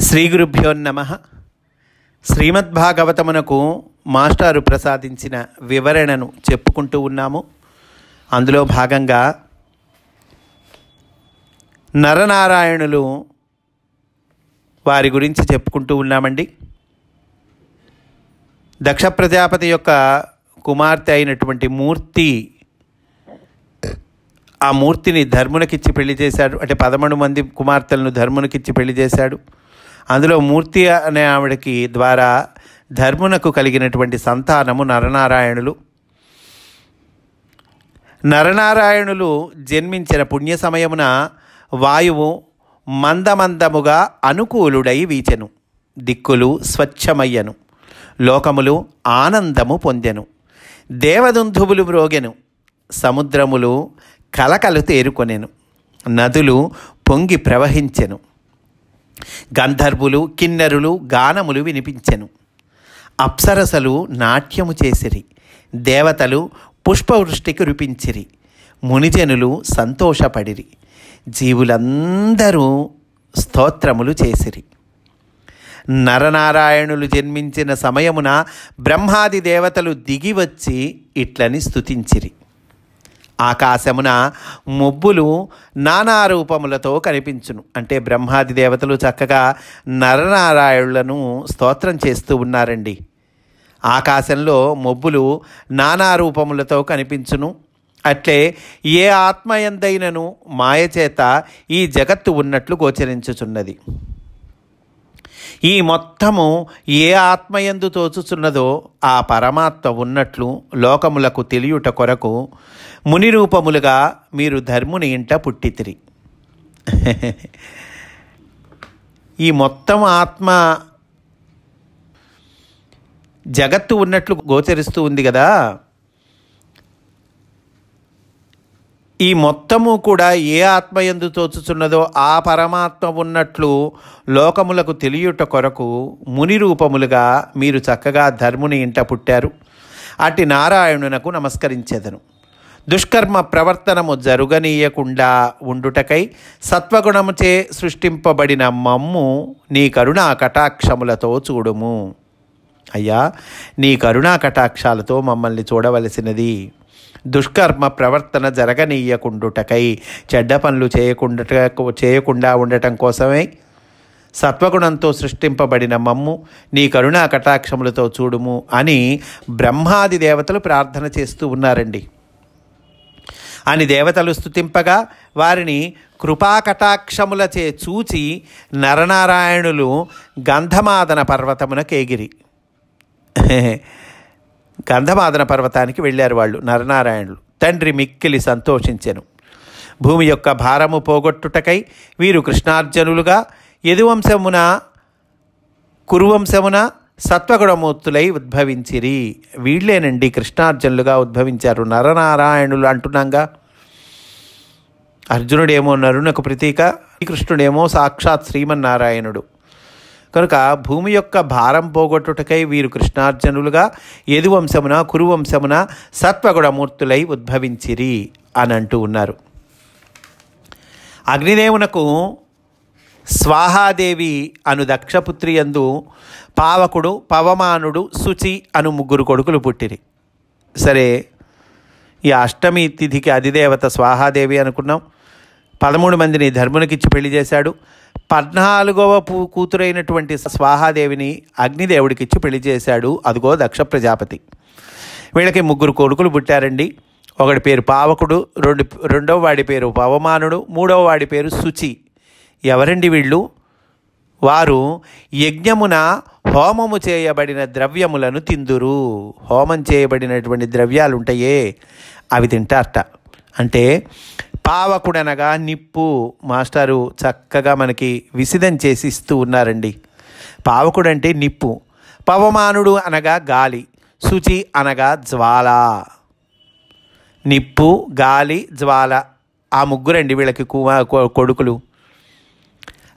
శ్రీ గురుభ్యో నమః. శ్రీమద్భాగవతమునకు మాస్టారు ప్రసాదించిన వివరణను చెప్పుకుంటూ ఉన్నాము. అందులో భాగంగా నరనారాయణులు వారి గురించి చెప్పుకుంటూ ఉన్నామండి. దక్ష ప్రజాపతి యొక్క కుమార్తె అయినటువంటి మూర్తి, ఆ మూర్తిని ధర్మునికిచ్చి పెళ్లి చేశాడు. అంటే 11 మంది కుమార్తెలను ధర్మునికిచ్చి పెళ్లి చేశాడు. అందులో మూర్తి అనే ఆవిడకి ద్వారా ధర్మునకు కలిగినటువంటి సంతానము నరనారాయణులు. నరనారాయణులు జన్మించిన పుణ్య సమయమున వాయువు మందమందముగా అనుకూలుడై వీచెను. దిక్కులు స్వచ్ఛమయ్యను. లోకములు ఆనందము పొందెను. దేవదుందుబులు మ్రోగెను. సముద్రములు కలకలు తేరుకొనెను. నదులు పొంగి ప్రవహించెను. గంధర్వులు కిన్నెరులు గానములు వినిపించెను. అప్సరసలు నాట్యము చేసిరి. దేవతలు పుష్పవృష్టి కురిపించిరి. మునిజనులు సంతోషపడిరి. జీవులందరూ స్తోత్రములు చేసిరి. నరనారాయణులు జన్మించిన సమయమున బ్రహ్మాది దేవతలు దిగివచ్చి ఇట్లని స్తుతించిరి. ఆకాశమున మొబ్బులు నానా రూపములతో కనిపించును. అంటే బ్రహ్మాది దేవతలు చక్కగా నరనారాయణులను స్తోత్రం చేస్తూ ఉన్నారండి. ఆకాశంలో మొబ్బులు నానా రూపములతో కనిపించును. అట్లే ఏ ఆత్మయందైనను మాయచేత ఈ జగత్తు ఉన్నట్లు గోచరించుచున్నది. ఈ మొత్తము ఏ ఆత్మయందు తోచుచున్నదో ఆ పరమాత్మ ఉన్నట్లు లోకములకు తెలియుట కొరకు ముని రూపములుగా మీరు ధర్ముని ఇంట పుట్టితిరి. ఈ మొత్తం ఆత్మ జగత్తు ఉన్నట్లు గోచరిస్తూ ఉంది కదా. ఈ మొత్తము కూడా ఏ ఆత్మయందు తోచుచున్నదో ఆ పరమాత్మ ఉన్నట్లు లోకములకు తెలియుట కొరకు ముని రూపములుగా మీరు చక్కగా ధర్ముని ఇంట పుట్టారు. అట్టి నారాయణునకు నమస్కరించెదను. దుష్కర్మ ప్రవర్తనము జరుగనీయకుండా ఉండుటకై సత్వగుణముచే సృష్టింపబడిన మమ్ము నీ కరుణా కటాక్షములతో చూడుము. అయ్యా, నీ కరుణా కటాక్షాలతో మమ్మల్ని చూడవలసినది. దుష్కర్మ ప్రవర్తన జరగనీయకుండుటకై, చెడ్డ పనులు చేయకుండా ఉండటం కోసమే సత్వగుణంతో సృష్టింపబడిన మమ్ము నీ కరుణా కటాక్షములతో చూడుము అని బ్రహ్మాది దేవతలు ప్రార్థన చేస్తూ ఉన్నారండి. అని దేవతలు స్తుతింపగా వారిని కృపాకటాక్షములచే చూచి నరనారాయణులు గంధమాదన పర్వతమున కేగిరి. గంధమాదన పర్వతానికి వెళ్ళారు వాళ్ళు నరనారాయణులు. తండ్రి మిక్కిలి సంతోషించెను. భూమి యొక్క భారము పోగొట్టుటకై వీరు కృష్ణార్జునులుగా యదువంశమున కురువంశమున సత్వగుణమూర్తులై ఉద్భవించిరి. వీళ్ళేనండి కృష్ణార్జునులుగా ఉద్భవించారు. నరనారాయణులు అంటున్నాగా. అర్జునుడేమో నరునకు ప్రతీక, కృష్ణుడేమో సాక్షాత్ శ్రీమన్నారాయణుడు. కనుక భూమి యొక్క భారం పోగొట్టుటకై వీరు కృష్ణార్జునులుగా యదువంశమున కురువంశమున సత్వగుణమూర్తులై ఉద్భవించిరి అని అంటూ ఉన్నారు. అగ్నిదేవునకు స్వాహాదేవి అను దక్షపుత్రి యందు పావకుడు, పవమానుడు, శుచి అను 3 కొడుకులు పుట్టిరి. సరే, ఈ అష్టమి తిథికి అధిదేవత స్వాహాదేవి అనుకున్నాం. 13 మందిని ధర్మునికిచ్చి పెళ్లి చేశాడు. 14వ కూతురైనటువంటి స్వాహాదేవిని అగ్నిదేవుడికిచ్చి పెళ్లి చేశాడు. అదిగో దక్ష ప్రజాపతి. వీళ్ళకి 3 కొడుకులు పుట్టారండి. ఒకడి పేరు పావకుడు, రెండవ వాడి పేరు పవమానుడు, 3వ వాడి పేరు శుచి. ఎవరండి వీళ్ళు? వారు యజ్ఞమున హోమము చేయబడిన ద్రవ్యములను తిందురు. హోమం చేయబడినటువంటి ద్రవ్యాలు ఉంటాయే అవి తింటారట. అంటే పావకుడనగా నిప్పు. మాస్టారు చక్కగా మనకి విసిదం చేసి ఇస్తూ ఉన్నారండి. పావకుడంటే నిప్పు, పవమానుడు అనగా గాలి, శుచి అనగా జ్వాల. నిప్పు, గాలి, జ్వాల ఆ 3 వీళ్ళకి కొడుకులు.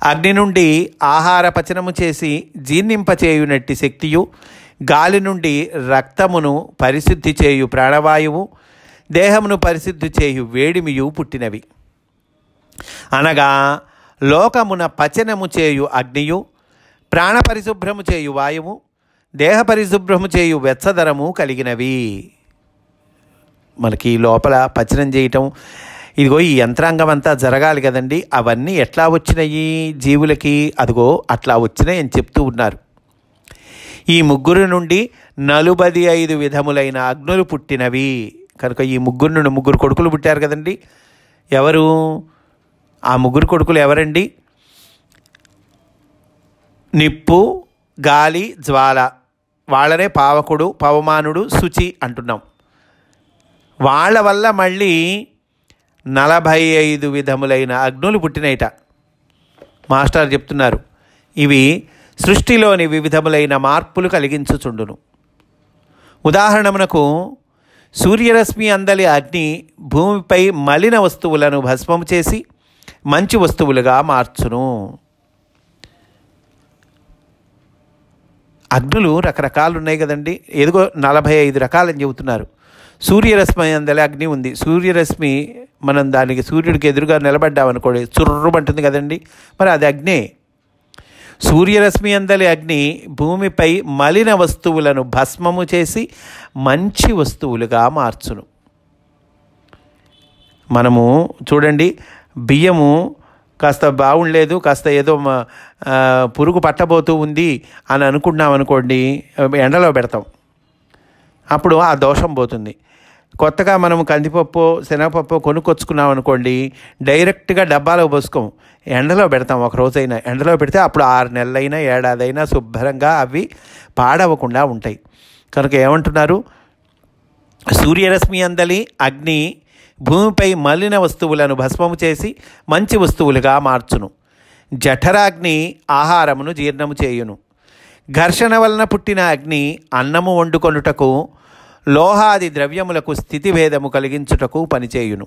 అగ్ని నుండి ఆహార పచనము చేసి జీర్ణింపచేయునట్టి శక్తియు, గాలి నుండి రక్తమును పరిశుద్ధి చేయు ప్రాణవాయువు, దేహమును పరిశుద్ధి చేయు వేడిమియు పుట్టినవి. అనగా లోకమున పచనము చేయు అగ్నియు, ప్రాణ పరిశుభ్రము చేయు వాయువు, దేహ పరిశుభ్రము చేయు వెచ్చదరము కలిగినవి. మనకి లోపల పచనం చేయటం, ఇదిగో ఈ యంత్రాంగం అంతా జరగాలి కదండి. అవన్నీ ఎట్లా వచ్చినాయి జీవులకి? అదిగో అట్లా వచ్చినాయి అని చెప్తూ ఉన్నారు. ఈ ముగ్గురు నుండి 45 విధములైన అగ్నులు పుట్టినవి. కనుక ఈ ముగ్గురు నుండి 3 కొడుకులు పుట్టారు కదండి. ఎవరు ఆ 3 కొడుకులు? ఎవరండి? నిప్పు, గాలి, జ్వాల. వాళ్ళనే పావకుడు, పవమానుడు, శుచి అంటున్నాం. వాళ్ళ వల్ల మళ్ళీ 45 విధములైన అగ్నులు పుట్టినయట. మాస్టర్ చెప్తున్నారు, ఇవి సృష్టిలోని వివిధములైన మార్పులు కలిగించుచుండును. ఉదాహరణమునకు సూర్యరశ్మి అందలి అగ్ని భూమిపై మలిన వస్తువులను భస్మము చేసి మంచి వస్తువులుగా మార్చును. అగ్నులు రకరకాలు ఉన్నాయి కదండి. ఎదుగో 45 రకాలని చెబుతున్నారు. సూర్యరశ్మి అందలి అగ్ని ఉంది. సూర్యరశ్మి మనం దానికి సూర్యుడికి ఎదురుగా నిలబడ్డామనుకోండి, చుర్రుమంటుంది కదండి. మరి అది అగ్నే. సూర్యరశ్మి అందలి అగ్ని భూమిపై మలిన వస్తువులను భస్మము చేసి మంచి వస్తువులుగా మార్చును. మనము చూడండి, బియ్యము కాస్త బాగుండలేదు, కాస్త ఏదో పురుగు పట్టబోతూ ఉంది అని అనుకున్నాం అనుకోండి, ఎండలో పెడతాం. అప్పుడు ఆ దోషం పోతుంది. కొత్తగా మనం కందిపప్పు, శనగపప్పు కొనుక్కొచ్చుకున్నాం అనుకోండి, డైరెక్ట్గా డబ్బాలో పోసుకోం, ఎండలో పెడతాం. ఒక రోజైనా ఎండలో పెడితే అప్పుడు 6 నెలలైనా ఏడాదైనా శుభ్రంగా అవి పాడవకుండా ఉంటాయి. కనుక ఏమంటున్నారు? సూర్యరశ్మి అందలి అగ్ని భూమిపై మలిన వస్తువులను భస్మము చేసి మంచి వస్తువులుగా మార్చును. జఠరాగ్ని ఆహారమును జీర్ణము చేయును. ఘర్షణ వలన పుట్టిన అగ్ని అన్నము వండుకొనుటకు, లోహాది ద్రవ్యములకు స్థితిభేదము కలిగించుటకు పనిచేయును.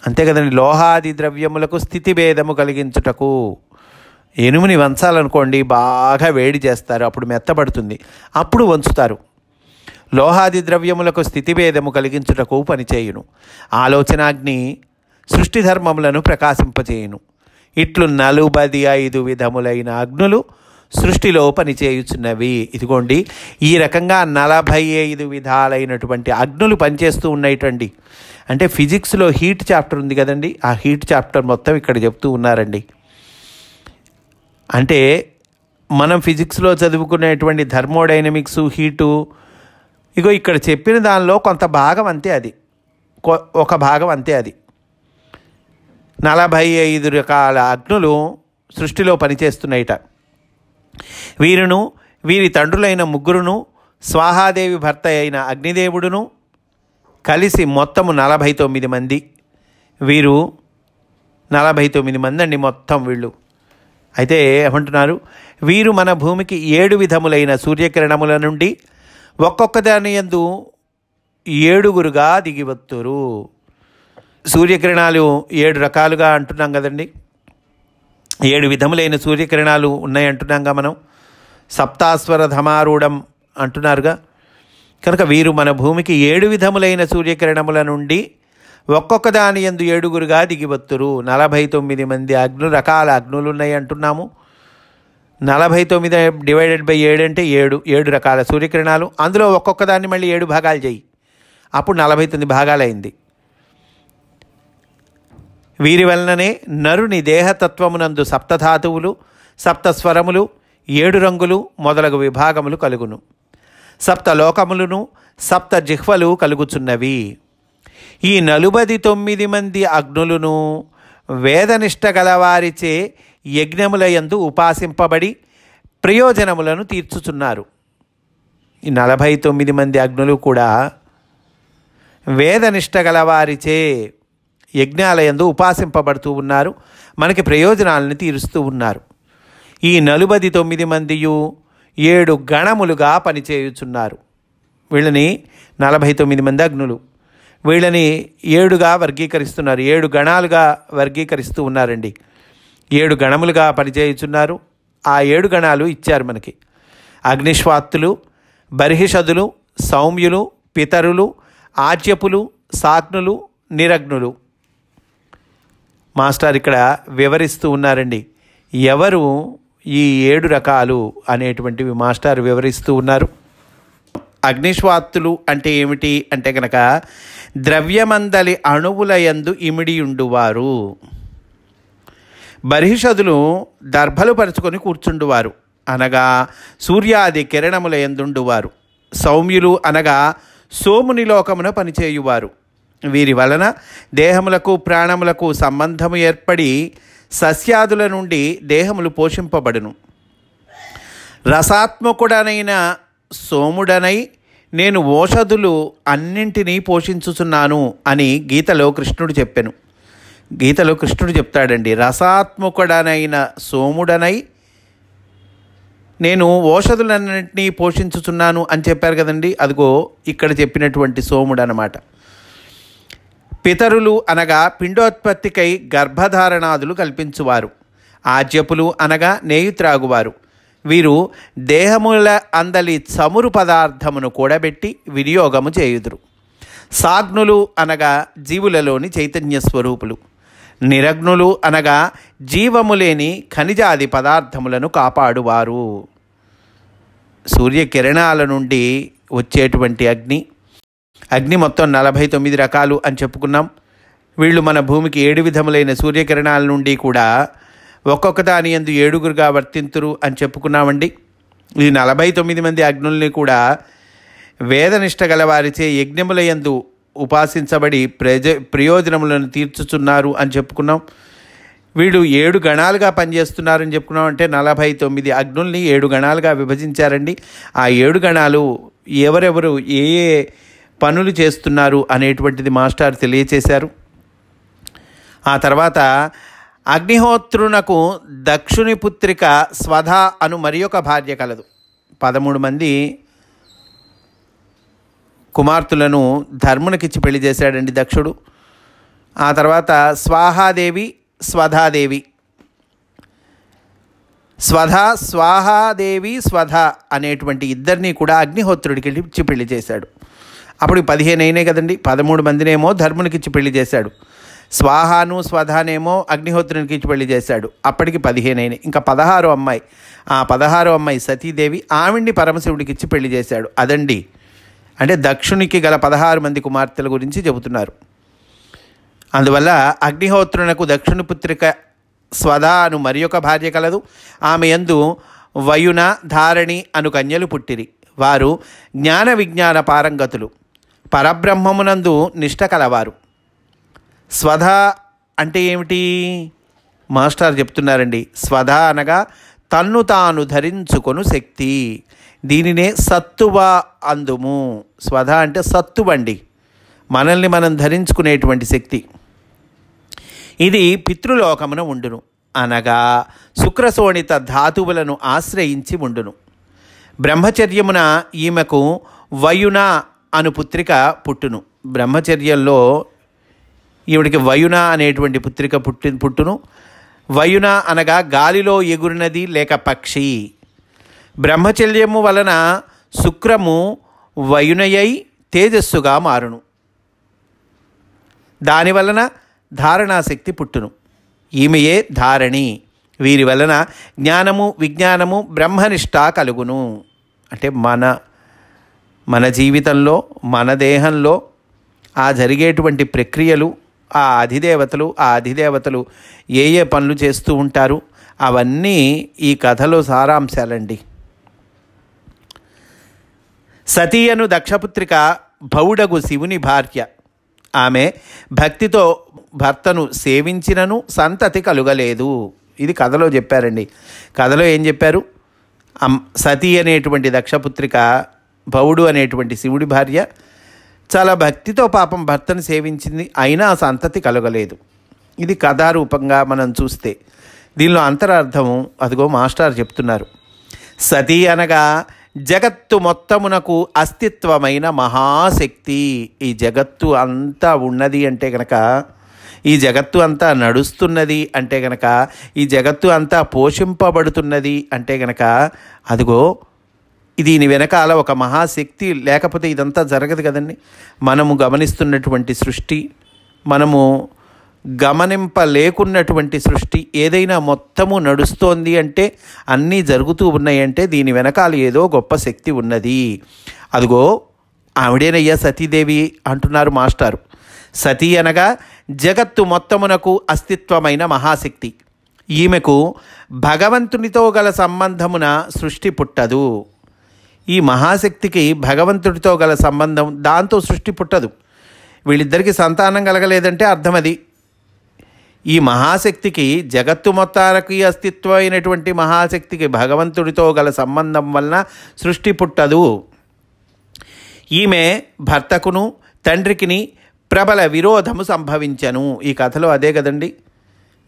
అంతే కదండి, లోహాది ద్రవ్యములకు స్థితిభేదము కలిగించుటకు. ఎనుముని వంచాలనుకోండి, బాగా వేడి చేస్తారు, అప్పుడు మెత్తబడుతుంది, అప్పుడు వంచుతారు. లోహాది ద్రవ్యములకు స్థితిభేదము కలిగించుటకు పనిచేయును. ఆలోచనాగ్ని సృష్టి ధర్మములను ప్రకాశింపచేయును. ఇట్లు 45 విధములైన అగ్నులు సృష్టిలో పనిచేయుచున్నవి. ఇదిగోండి, ఈ రకంగా 45 విధాలైనటువంటి అగ్నులు పనిచేస్తూ ఉన్నాయిటండి. అంటే ఫిజిక్స్లో హీట్ చాప్టర్ ఉంది కదండి, ఆ హీట్ చాప్టర్ మొత్తం ఇక్కడ చెప్తూ ఉన్నారండి. అంటే మనం ఫిజిక్స్లో చదువుకునేటువంటి థర్మోడైనమిక్స్, హీటు, ఇగో ఇక్కడ చెప్పిన దానిలో కొంత భాగం అంతే, అది ఒక భాగం అంతే. అది 45 రకాల అగ్నులు సృష్టిలో పనిచేస్తున్నాయిట. వీరును వీరి తండ్రులైన 3 స్వాహాదేవి భర్త అయిన అగ్నిదేవుడును కలిసి మొత్తము 49 మంది. వీరు 49 మంది అండి మొత్తం వీళ్ళు. అయితే ఏమంటున్నారు? వీరు మన భూమికి 7 విధములైన సూర్యకిరణముల నుండి ఒక్కొక్క దాని యందు 7గురుగా దిగివత్తురు. సూర్యకిరణాలు 7 రకాలుగా అంటున్నాం కదండి. 7 విధములైన సూర్యకిరణాలు ఉన్నాయి అంటున్నాంగా మనం. సప్తాస్వర ధమారూఢం అంటున్నారుగా. కనుక వీరు మన భూమికి 7 విధములైన సూర్యకిరణముల నుండి ఒక్కొక్క దాని యందు 7గురుగా దిగివత్తురు. 49 మంది రకాల అగ్నులు ఉన్నాయి అంటున్నాము. 49 డివైడెడ్ బై 7 అంటే 7 రకాల సూర్యకిరణాలు. అందులో ఒక్కొక్క దాన్ని మళ్ళీ 7 భాగాలు చేయి, అప్పుడు 49 భాగాలైంది. వీరి వలననే నరుని దేహతత్వమునందు సప్తధాతువులు, సప్తస్వరములు, 7 రంగులు మొదలగు విభాగములు కలుగును. సప్తలోకములను, సప్త జిహ్వలు కలుగుచున్నవి. ఈ 49 మంది అగ్నులను వేదనిష్ట గలవారిచే యజ్ఞముల యందు ఉపాసింపబడి ప్రయోజనములను తీర్చుచున్నారు. ఈ 49 మంది అగ్నులు కూడా వేదనిష్ట గలవారిచే యజ్ఞాలయందు ఉపాసింపబడుతూ ఉన్నారు, మనకి ప్రయోజనాలను తీరుస్తూ ఉన్నారు. ఈ 49 మందియు 7 గణములుగా పనిచేయుచున్నారు. వీళ్ళని 49 మంది అగ్నులు, వీళ్ళని 7గా వర్గీకరిస్తున్నారు, 7 గణాలుగా వర్గీకరిస్తూ ఉన్నారండి. 7 గణములుగా పనిచేయుచున్నారు. ఆ 7 గణాలు ఇచ్చారు మనకి. అగ్నిశ్వాత్తులు, బర్హిషదులు, సౌమ్యులు, పితరులు, ఆజ్యపులు, సాగ్నులు, నిరగ్నులు. మాస్టర్ ఇక్కడ వివరిస్తూ ఉన్నారండి. ఎవరు ఈ 7 రకాలు అనేటువంటివి మాస్టర్ వివరిస్తూ ఉన్నారు. అగ్నిశ్వాత్తులు అంటే ఏమిటి అంటే కనుక ద్రవ్యమందలి అణువుల యందు ఇమిడియుండువారు. బర్హిషదులు దర్భలు పరుచుకొని కూర్చుండువారు అనగా సూర్యాది కిరణముల యందుండువారు. సౌమ్యులు అనగా సోముని లోకమున పనిచేయువారు. వీరి వలన దేహములకు ప్రాణములకు సంబంధము ఏర్పడి సస్యాదుల నుండి దేహములు పోషింపబడును. రసాత్మకుడనైన సోముడనై నేను ఓషధులు అన్నింటినీ పోషించుచున్నాను అని గీతలో కృష్ణుడు చెప్పెను. గీతలో కృష్ణుడు చెప్తాడండి, రసాత్మకుడనైన సోముడనై నేను ఓషధులన్నింటినీ పోషించుచున్నాను అని చెప్పారు కదండి. అదిగో ఇక్కడ చెప్పినటువంటి సోముడు అన్నమాట. పితరులు అనగా పిండోత్పత్తికై గర్భధారణాదులు కల్పించువారు. ఆజ్యపులు అనగా నేయి త్రాగువారు. వీరు దేహముల అందలి చమురు పదార్థమును కూడబెట్టి వినియోగము చేయుదురు. సాగ్నులు అనగా జీవులలోని చైతన్య స్వరూపులు. నిరగ్నులు అనగా జీవము లేని ఖనిజాది పదార్థములను కాపాడువారు. సూర్యకిరణాల నుండి వచ్చేటువంటి అగ్ని మొత్తం 49 రకాలు అని చెప్పుకున్నాం. వీళ్ళు మన భూమికి 7 విధములైన సూర్యకిరణాల నుండి కూడా ఒక్కొక్క దాని యందు 7గురుగా వర్తింతురు అని చెప్పుకున్నామండి. ఈ 49 మంది అగ్నుల్ని కూడా వేదనిష్ట గల వారిచే యజ్ఞముల యందు ఉపాసించబడి ప్రయోజనములను తీర్చుచున్నారు అని చెప్పుకున్నాం. వీళ్ళు 7 గణాలుగా పనిచేస్తున్నారని చెప్పుకున్నాం. అంటే 49 అగ్నుల్ని 7 గణాలుగా విభజించారండి. ఆ 7 గణాలు ఎవరెవరు ఏ ఏ పనులు చేస్తున్నారు అనేటువంటిది మాస్టర్ తెలియచేశారు. ఆ తర్వాత అగ్నిహోత్రునకు దక్షుని పుత్రిక స్వధ అను మరి ఒక భార్య కలదు. 13 మంది కుమార్తెలను ధర్మునికిచ్చి పెళ్లి చేశాడండి దక్షుడు. ఆ తర్వాత స్వాహాదేవి, స్వధాదేవి, స్వాహాదేవి స్వధ అనేటువంటి ఇద్దరిని కూడా అగ్నిహోత్రుడికి ఇచ్చి పెళ్లి చేశాడు. అప్పుడు 15 అయినాయి కదండి. 13 మందినేమో ధర్మునికిచ్చి పెళ్లి చేశాడు. స్వాహాను స్వధానేమో అగ్నిహోత్రునికి ఇచ్చి పెళ్లి చేశాడు. అప్పటికి 15 అయినాయి. ఇంకా 16వ అమ్మాయి, ఆ 16వ అమ్మాయి సతీదేవి, ఆవిడ్ని పరమశివుడికి ఇచ్చి పెళ్లి చేశాడు. అదండి అంటే దక్షునికి గల 16 మంది కుమార్తెల గురించి చెబుతున్నారు. అందువల్ల అగ్నిహోత్రునకు దక్షుని పుత్రిక స్వధ అను మరి ఒక భార్య కలదు. ఆమె యందు వయున, ధారణి అను కన్యలు పుట్టిరి. వారు జ్ఞాన విజ్ఞాన పారంగతులు, పరబ్రహ్మమునందు నిష్ట కలవారు. స్వధ అంటే ఏమిటి మాస్టర్ చెప్తున్నారండి. స్వధ అనగా తన్ను తాను ధరించుకొను శక్తి. దీనినే సత్తువ అందుము. స్వధ అంటే సత్తువండి, మనల్ని మనం ధరించుకునేటువంటి శక్తి. ఇది పితృలోకమున ఉండును అనగా శుక్రశోణిత ధాతువులను ఆశ్రయించి ఉండును. బ్రహ్మచర్యమున ఈమెకు వయున అను పుత్రిక పుట్టును. బ్రహ్మచర్యంలో ఈవిడికి వయున అనేటువంటి పుత్రిక పుట్టును. వయున అనగా గాలిలో ఎగురినది లేక పక్షి. బ్రహ్మచర్యము వలన శుక్రము వయునయై తేజస్సుగా మారును. దాని వలన ధారణాశక్తి పుట్టును. ఈమెయే ధారణి. వీరి వలన జ్ఞానము, విజ్ఞానము, బ్రహ్మనిష్ట కలుగును. అంటే మన జీవితంలో, మన దేహంలో ఆ జరిగేటువంటి ప్రక్రియలు, ఆ అధిదేవతలు ఏ ఏ పనులు చేస్తూ ఉంటారు అవన్నీ ఈ కథలో సారాంశాలండి. సతీ అను దక్షపుత్రిక భౌడగు శివుని భార్య. ఆమె భక్తితో భర్తను సేవించినను సంతతి కలుగలేదు. ఇది కథలో చెప్పారండి. కథలో ఏం చెప్పారు? సతీ అనేటువంటి దక్షపుత్రిక భౌడు అనేటువంటి శివుడి భార్య చాలా భక్తితో పాపం భర్తను సేవించింది, అయినా ఆ సంతతి కలగలేదు. ఇది కథారూపంగా మనం చూస్తే దీనిలో అంతరార్థము అదిగో మాస్టర్ చెప్తున్నారు. సతీ అనగా జగత్తు మొత్తమునకు అస్తిత్వమైన మహాశక్తి. ఈ జగత్తు అంతా ఉన్నది అంటే కనుక, ఈ జగత్తు అంతా నడుస్తున్నది అంటే కనుక, ఈ జగత్తు అంతా పోషింపబడుతున్నది అంటే కనుక, అదిగో దీని వెనకాల ఒక మహాశక్తి లేకపోతే ఇదంతా జరగదు కదండి. మనము గమనిస్తున్నటువంటి సృష్టి, మనము గమనింపలేకున్నటువంటి సృష్టి ఏదైనా మొత్తము నడుస్తోంది అంటే, అన్నీ జరుగుతూ ఉన్నాయంటే దీని వెనకాల ఏదో గొప్ప శక్తి ఉన్నది. అదిగో ఆవిడేనయ్యా సతీదేవి అంటున్నారు మాస్టారు. సతీ అనగా జగత్తు మొత్తమునకు అస్తిత్వమైన మహాశక్తి. ఈమెకు భగవంతునితో గల సంబంధమున సృష్టి పుట్టదు. ఈ మహాశక్తికి భగవంతుడితో గల సంబంధం, దాంతో సృష్టి పుట్టదు. వీళ్ళిద్దరికీ సంతానం కలగలేదంటే అర్థం అది. ఈ మహాశక్తికి, జగత్తు మొత్తానికి అస్తిత్వమైనటువంటి మహాశక్తికి భగవంతుడితో గల సంబంధం వలన సృష్టి పుట్టదు. ఈమె భర్తకును తండ్రికిని ప్రబల విరోధము సంభవించను. ఈ కథలో అదే కదండి,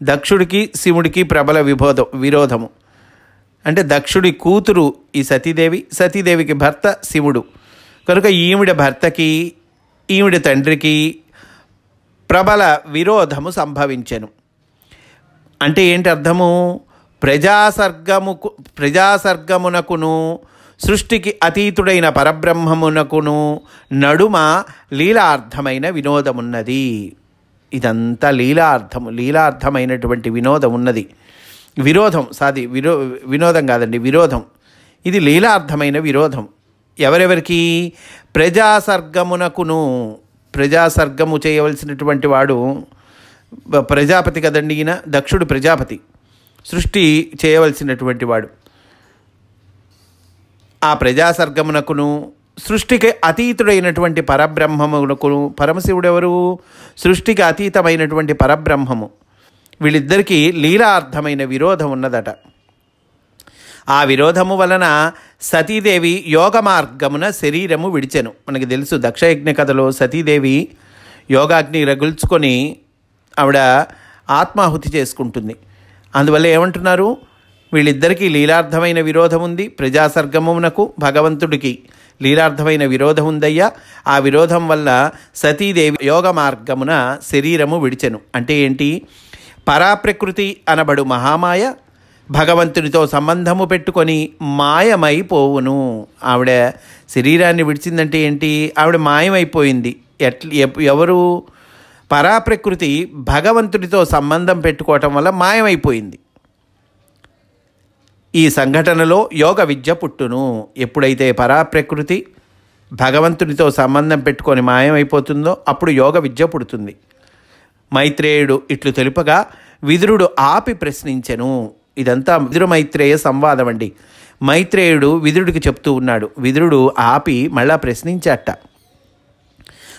దక్షుడికి శివుడికి ప్రబల విరోధము. అంటే దక్షుడి కూతురు ఈ సతీదేవి, సతీదేవికి భర్త శివుడు కనుక ఈవిడ భర్తకి ఈవిడ తండ్రికి ప్రబల విరోధము సంభవించెను. అంటే ఏంటి అర్థము? ప్రజాసర్గమునకును సృష్టికి అతీతుడైన పరబ్రహ్మమునకును నడుమ లీలార్థమైన వినోదమున్నది. ఇదంతా లీలార్థమైనటువంటి వినోదం ఉన్నది. విరోధం వినోదం కాదండి, విరోధం. ఇది లీలార్థమైన విరోధం. ఎవరెవరికి? ప్రజాసర్గము చేయవలసినటువంటి వాడు ప్రజాపతి కదండి. ఈయన దక్షుడు ప్రజాపతి, సృష్టి చేయవలసినటువంటి వాడు. ఆ ప్రజాసర్గమునకును సృష్టికి అతీతుడైనటువంటి పరబ్రహ్మమునకును, పరమశివుడు ఎవరు? సృష్టికి అతీతమైనటువంటి పరబ్రహ్మము. వీళ్ళిద్దరికీ లీలార్థమైన విరోధం ఉన్నదట. ఆ విరోధము వలన సతీదేవి యోగ మార్గమున శరీరము విడిచెను. మనకి తెలుసు దక్షయజ్ఞ కథలో సతీదేవి యోగాగ్ని రగుల్చుకొని ఆవిడ ఆత్మాహుతి చేసుకుంటుంది. అందువల్ల ఏమంటున్నారు? వీళ్ళిద్దరికీ లీలార్థమైన విరోధం ఉంది. ప్రజాసర్గమునకు భగవంతుడికి లీలార్థమైన విరోధం ఉందయ్యా. ఆ విరోధం వల్ల సతీదేవి యోగ మార్గమున శరీరము విడిచెను. అంటే ఏంటి? పరాప్రకృతి అనబడు మహామాయ భగవంతునితో సంబంధము పెట్టుకొని మాయమైపోవును. ఆవిడ శరీరాన్ని విడిచిందంటే ఏంటి? ఆవిడ మాయమైపోయింది. ఎవరు? పరాప్రకృతి భగవంతుడితో సంబంధం పెట్టుకోవటం వల్ల మాయమైపోయింది. ఈ సంఘటనలో యోగ విద్య పుట్టును. ఎప్పుడైతే పరాప్రకృతి భగవంతునితో సంబంధం పెట్టుకొని మాయమైపోతుందో అప్పుడు యోగ విద్య పుడుతుంది. మైత్రేయుడు ఇట్లు తెలుపగా విదురుడు ఆపి ప్రశ్నించెను. ఇదంతా విదురు మైత్రేయ సంవాదం అండి. మైత్రేయుడు విదురుడికి చెప్తూ ఉన్నాడు. విదురుడు ఆపి మళ్ళా ప్రశ్నించాట.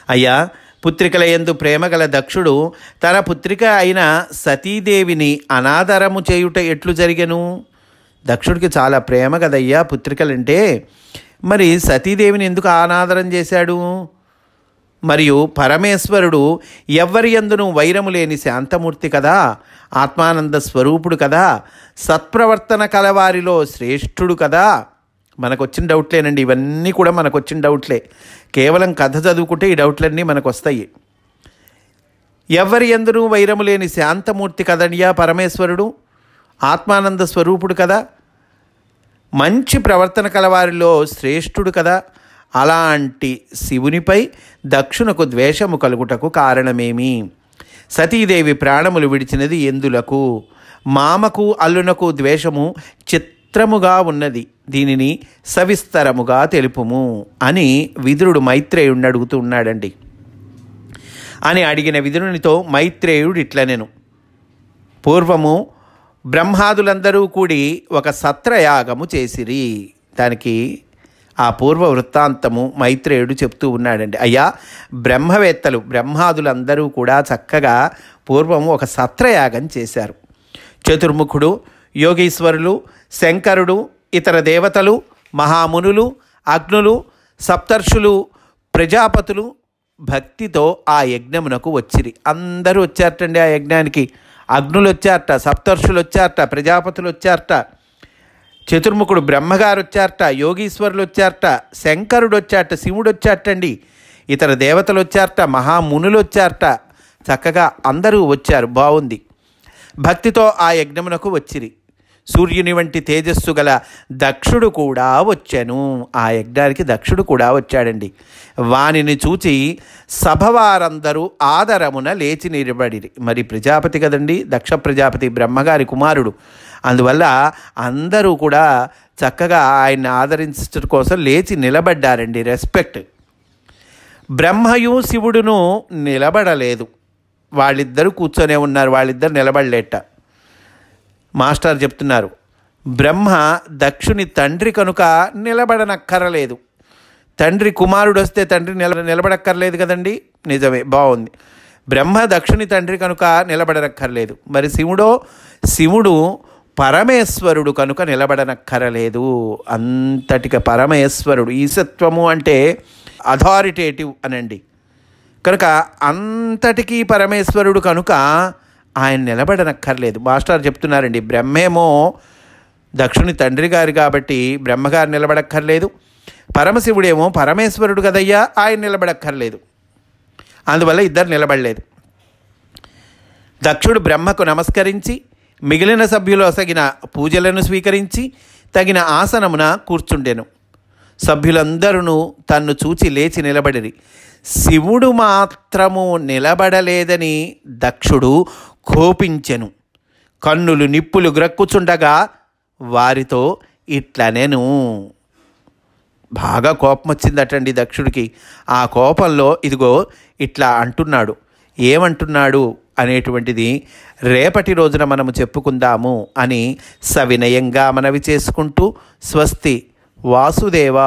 అయ్యా, పుత్రికల యందు ప్రేమగల దక్షుడు తన పుత్రిక అయిన సతీదేవిని అనాదరము చేయుట ఎట్లు జరిగెను? దక్షుడికి చాలా ప్రేమ కదయ్యా పుత్రికలంటే. మరి సతీదేవిని ఎందుకు అనాదరం చేశాడు? మరియు పరమేశ్వరుడు ఎవ్వరి యందును వైరము లేని శాంతమూర్తి కదా, ఆత్మానంద స్వరూపుడు కదా, సత్ప్రవర్తన కలవారిలో శ్రేష్ఠుడు కదా. మనకొచ్చిన డౌట్లేనండి ఇవన్నీ కూడా, మనకొచ్చిన డౌట్లే. కేవలం కథ చదువుకుంటే ఈ డౌట్లన్నీ మనకు వస్తాయి. ఎవ్వరి యందును వైరము లేని శాంతమూర్తి కదయ్యా పరమేశ్వరుడు, ఆత్మానంద స్వరూపుడు కదా, మంచి ప్రవర్తన కలవారిలో శ్రేష్ఠుడు కదా. అలాంటి శివునిపై దక్షునకు ద్వేషము కలుగుటకు కారణమేమి? సతీదేవి ప్రాణములు విడిచినది ఎందులకు? మామకు అల్లునకు ద్వేషము చిత్రముగా ఉన్నది, దీనిని సవిస్తరముగా తెలుపుము అని విదురుడు మైత్రేయుడిని అడుగుతూ ఉన్నాడండి. అని అడిగిన విదురునితో మైత్రేయుడు ఇట్లనెను. పూర్వము బ్రహ్మాదులందరూ కూడి ఒక సత్రయాగము చేసిరి. దానికి ఆ పూర్వ వృత్తాంతము మైత్రేయుడు చెప్తూ ఉన్నాడండి. అయ్యా, బ్రహ్మాదులందరూ కూడా చక్కగా పూర్వం ఒక సత్రయాగం చేశారు. చతుర్ముఖుడు, యోగీశ్వరులు, శంకరుడు, ఇతర దేవతలు, మహామునులు, అగ్నులు, సప్తర్షులు, ప్రజాపతులు భక్తితో ఆ యజ్ఞమునకు వచ్చిరి. అందరూ వచ్చారటండి ఆ యజ్ఞానికి. అగ్నులు వచ్చారట, సప్తర్షులు వచ్చారట, ప్రజాపతులు వచ్చారట, చతుర్ముఖుడు బ్రహ్మగారు వచ్చారట, యోగీశ్వరులు వచ్చారట, శంకరుడు వచ్చారట, శివుడు వచ్చారటండి, ఇతర దేవతలు వచ్చారట, మహామునులు వచ్చారట. చక్కగా అందరూ వచ్చారు, బాగుంది. భక్తితో ఆ యజ్ఞమునకు వచ్చిరి. సూర్యుని వంటి తేజస్సు గల దక్షుడు కూడా వచ్చాను. ఆ యజ్ఞానికి దక్షుడు కూడా వచ్చాడండి. వానిని చూచి సభవారందరూ ఆదరమున లేచి నిలబడిరి. మరి ప్రజాపతి కదండి, దక్ష ప్రజాపతి బ్రహ్మగారి కుమారుడు. అందువల్ల అందరూ కూడా చక్కగా ఆయన్ని ఆదరించడం కోసం లేచి నిలబడ్డారండి. రెస్పెక్ట్. బ్రహ్మయు శివుడును నిలబడలేదు, వాళ్ళిద్దరూ కూర్చొనే ఉన్నారు, వాళ్ళిద్దరు నిలబడలేట. మాస్టర్ చెప్తున్నారు, బ్రహ్మ దక్షుని తండ్రి కనుక నిలబడనక్కరలేదు. తండ్రి కుమారుడు వస్తే తండ్రి నిలబడక్కర్లేదు కదండి. నిజమే, బాగుంది. బ్రహ్మ దక్షుని తండ్రి కనుక నిలబడనక్కర్లేదు. మరి శివుడు పరమేశ్వరుడు కనుక నిలబడనక్కరలేదు. అంతటికి పరమేశ్వరుడు. ఈశత్వము అంటే అథారిటేటివ్ అనండి. కనుక అంతటికీ పరమేశ్వరుడు కనుక ఆయన నిలబడనక్కర్లేదు. మాస్టర్ చెప్తున్నారండి, బ్రహ్మేమో దక్షుని తండ్రి గారు కాబట్టి బ్రహ్మగారు నిలబడక్కర్లేదు. పరమశివుడేమో పరమేశ్వరుడు కదయ్యా, ఆయన నిలబడక్కర్లేదు. అందువల్ల ఇద్దరు నిలబడలేదు. దక్షుడు బ్రహ్మకు నమస్కరించి మిగిలిన సభ్యులు ఒసగిన పూజలను స్వీకరించి తగిన ఆసనమున కూర్చుండెను. సభ్యులందరూ తన్ను చూచి లేచి నిలబడిరి. శివుడు మాత్రము నిలబడలేదని దక్షుడు కోపించెను. కన్నులు నిప్పులు గ్రక్కుచుండగా వారితో ఇట్లనెను. బాగా కోపం వచ్చిందటండి దక్షుడికి. ఆ కోపంలో ఇదిగో ఇట్లా అంటున్నాడు. ఏమంటున్నాడు అనేటువంటిది రేపటి రోజున మనము చెప్పుకుందాము అని సవినయంగా మనవి చేసుకుంటూ స్వస్తి. వాసుదేవ.